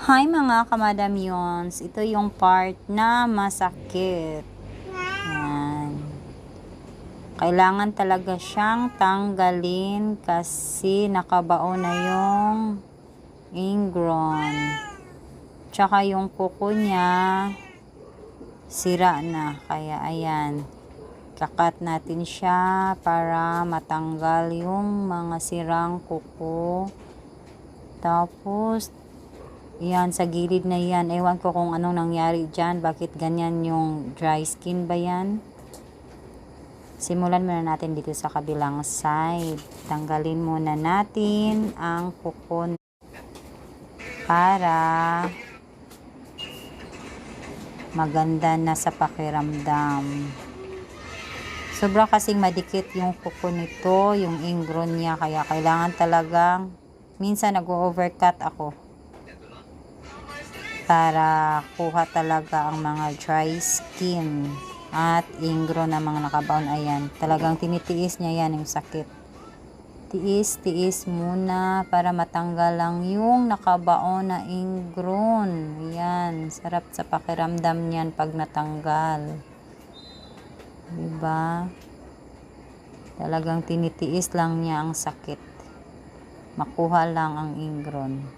Hi mga kamadamyons, ito yung part na masakit. Yan. Kailangan talaga siyang tanggalin kasi nakabaon na yung ingron. Tsaka yung kuko niya sira na. Kaya ayan, kakat natin siya para matanggal yung mga sirang kuko. Tapos yan, sa gilid na yan. Ewan ko kung anong nangyari dyan. Bakit ganyan yung dry skin ba yan? Simulan muna natin dito sa kabilang side. Tanggalin muna natin ang kuko para maganda na sa pakiramdam. Sobra kasing madikit yung kuko nito, yung ingron niya. Kaya kailangan talagang, minsan nag-overcut ako para kuha talaga ang mga dry skin at ingron na mga nakabaon. Ayan, talagang tinitiis niya yan yung sakit. Tiis muna para matanggal lang yung nakabaon na ingron. Ayan, sarap sa pakiramdam niyan pag natanggal, diba? Talagang tinitiis lang niya ang sakit, makuha lang ang ingron.